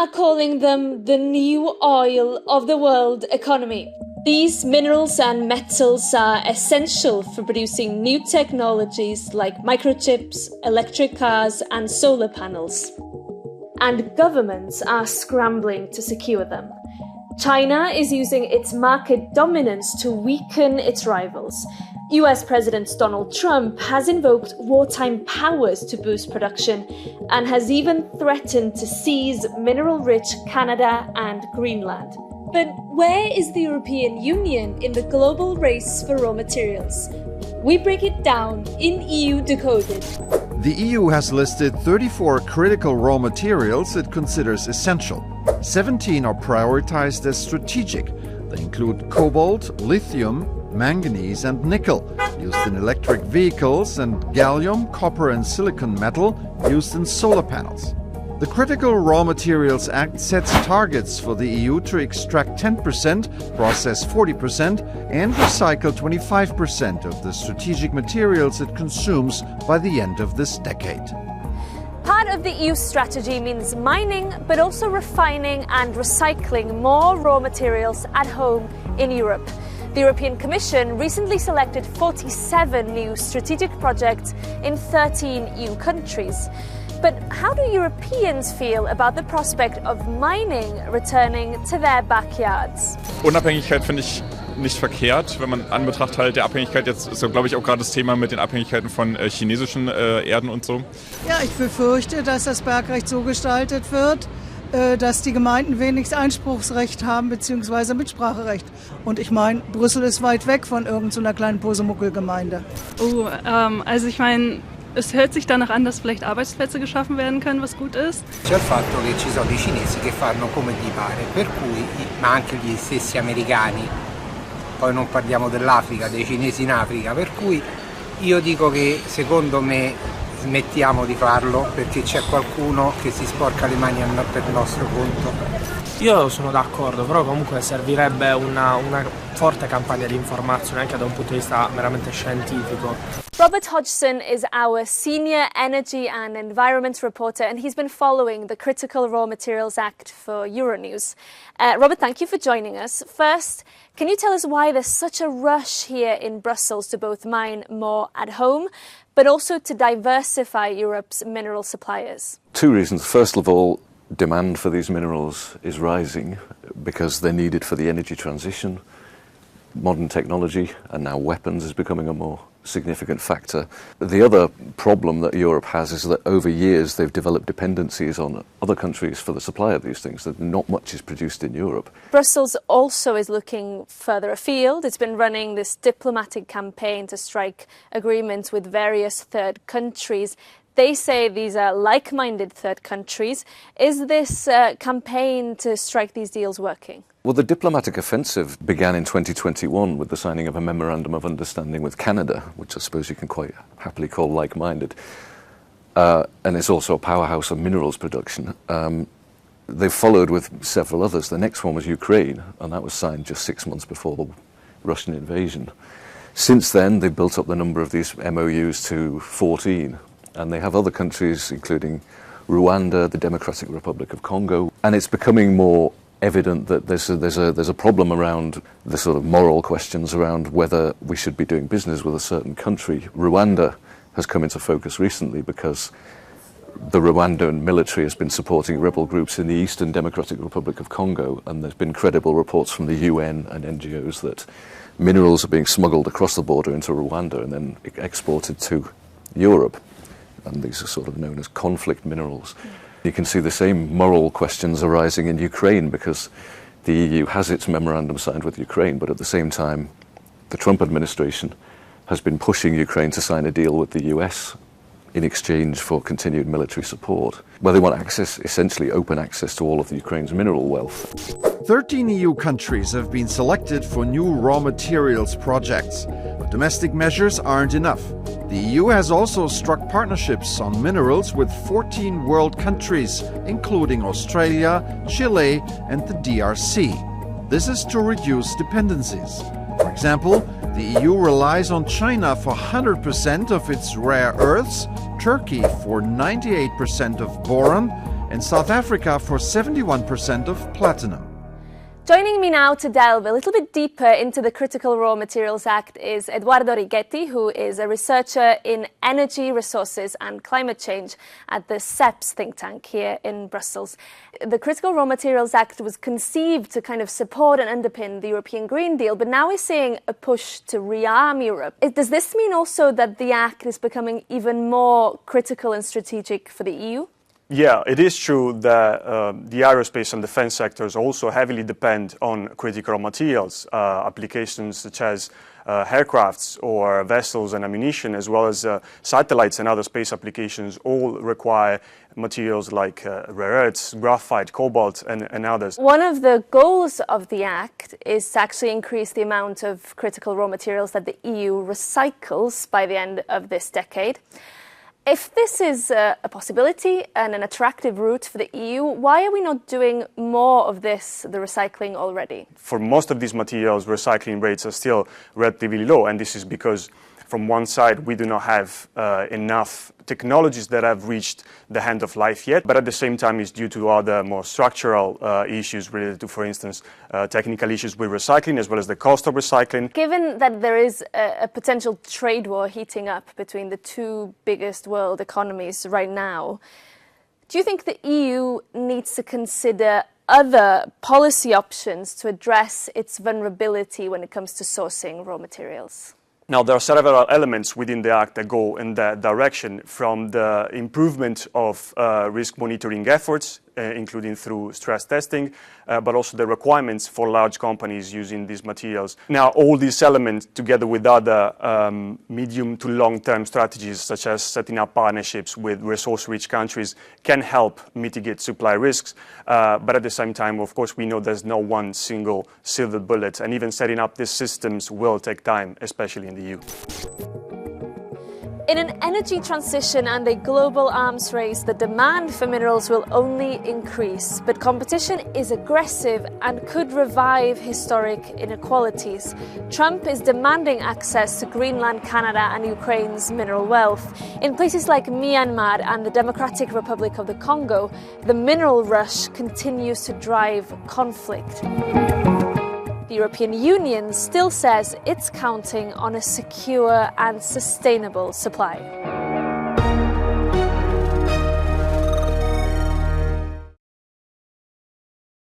are calling them the new oil of the world economy. These minerals and metals are essential for producing new technologies like microchips, electric cars, and solar panels. And governments are scrambling to secure them. China is using its market dominance to weaken its rivals. US President Donald Trump has invoked wartime powers to boost production and has even threatened to seize mineral-rich Canada and Greenland. But where is the European Union in the global race for raw materials? We break it down in EU Decoded. The EU has listed 34 critical raw materials it considers essential. 17 are prioritized as strategic. They include cobalt, lithium, manganese and nickel, used in electric vehicles, and gallium, copper and silicon metal, used in solar panels. The Critical Raw Materials Act sets targets for the EU to extract 10%, process 40%, and recycle 25% of the strategic materials it consumes by the end of this decade. Part of the EU strategy means mining, but also refining and recycling more raw materials at home in Europe. The European Commission recently selected 47 new strategic projects in 13 EU countries. But how do Europeans feel about the prospect of mining returning to their backyards? Unabhängigkeit finde ich nicht verkehrt, wenn man in Anbetracht halt der Abhängigkeit, jetzt ist so, glaube ich, auch gerade das Thema mit den Abhängigkeiten von chinesischen Erden und so. Ja, ich befürchte, dass das Bergrecht so gestaltet wird, dass die Gemeinden wenig Einspruchsrecht haben bzw. Mitspracherecht. Und ich meine, Brüssel ist weit weg von irgendeiner kleinen Posemuckel-Gemeinde. Also ich meine, es hört sich danach an, dass vielleicht Arbeitsplätze geschaffen werden können, was gut ist. C'è il fatto che ci sono i cinesi che fanno come gli pare, per cui, ma anche gli stessi americani, poi non parliamo dell'Africa, dei cinesi in Africa, per cui io dico che secondo me smettiamo di farlo perché c'è qualcuno che si sporca le mani per il nostro conto. Io sono d'accordo, però comunque servirebbe una forte campagna di informazione anche da un punto di vista meramente scientifico. Robert Hodgson is our senior energy and environment reporter, and he's been following the Critical Raw Materials Act for Euronews. Robert, thank you for joining us. First, can you tell us why there's such a rush here in Brussels to both mine more at home, but also to diversify Europe's mineral suppliers? Two reasons. First of all, demand for these minerals is rising because they're needed for the energy transition. Modern technology and now weapons is becoming a more significant factor. The other problem that Europe has is that over years they've developed dependencies on other countries for the supply of these things, that not much is produced in Europe. Brussels also is looking further afield. It's been running this diplomatic campaign to strike agreements with various third countries. They say these are like-minded third countries. Is this campaign to strike these deals working? Well, the diplomatic offensive began in 2021 with the signing of a memorandum of understanding with Canada, which I suppose you can quite happily call like-minded. And it's also a powerhouse of minerals production. They've followed with several others. The next one was Ukraine, and that was signed just 6 months before the Russian invasion. Since then, they've built up the number of these MOUs to 14. And they have other countries, including Rwanda, the Democratic Republic of Congo. And it's becoming more evident that there's a problem around the sort of moral questions around whether we should be doing business with a certain country. Rwanda has come into focus recently because the Rwandan military has been supporting rebel groups in the Eastern Democratic Republic of Congo, and there's been credible reports from the UN and NGOs that minerals are being smuggled across the border into Rwanda and then exported to Europe. And these are sort of known as conflict minerals. You can see the same moral questions arising in Ukraine because the EU has its memorandum signed with Ukraine, but at the same time, the Trump administration has been pushing Ukraine to sign a deal with the US in exchange for continued military support, where they want access, essentially open access to all of the Ukraine's mineral wealth. 13 EU countries have been selected for new raw materials projects, but domestic measures aren't enough. The EU has also struck partnerships on minerals with 14 world countries, including Australia, Chile, and the DRC. This is to reduce dependencies. For example, the EU relies on China for 100% of its rare earths, Turkey for 98% of boron, and South Africa for 71% of platinum. Joining me now to delve a little bit deeper into the Critical Raw Materials Act is Eduardo Righetti, who is a researcher in energy, resources and climate change at the CEPS think tank here in Brussels. The Critical Raw Materials Act was conceived to kind of support and underpin the European Green Deal, but now we're seeing a push to rearm Europe. Does this mean also that the Act is becoming even more critical and strategic for the EU? Yeah, it is true that the aerospace and defense sectors also heavily depend on critical raw materials, applications such as aircrafts or vessels and ammunition, as well as satellites and other space applications, all require materials like rare earths, graphite, cobalt, and others. One of the goals of the Act is to actually increase the amount of critical raw materials that the EU recycles by the end of this decade. If this is a possibility and an attractive route for the EU, why are we not doing more of this, the recycling, already? For most of these materials, recycling rates are still relatively low, and this is because from one side, we do not have enough technologies that have reached the end of life yet, but at the same time it's due to other more structural issues related to, for instance, technical issues with recycling as well as the cost of recycling. Given that there is a potential trade war heating up between the two biggest world economies right now, do you think the EU needs to consider other policy options to address its vulnerability when it comes to sourcing raw materials? Now, there are several elements within the Act that go in that direction, from the improvement of risk monitoring efforts, including through stress testing, but also the requirements for large companies using these materials. Now, all these elements, together with other medium to long-term strategies, such as setting up partnerships with resource-rich countries, can help mitigate supply risks. But at the same time, of course, we know there's no one single silver bullet, and even setting up these systems will take time, especially in the EU. In an energy transition and a global arms race, the demand for minerals will only increase, but competition is aggressive and could revive historic inequalities. Trump is demanding access to Greenland, Canada and Ukraine's mineral wealth. In places like Myanmar and the Democratic Republic of the Congo, the mineral rush continues to drive conflict. The European Union still says it's counting on a secure and sustainable supply.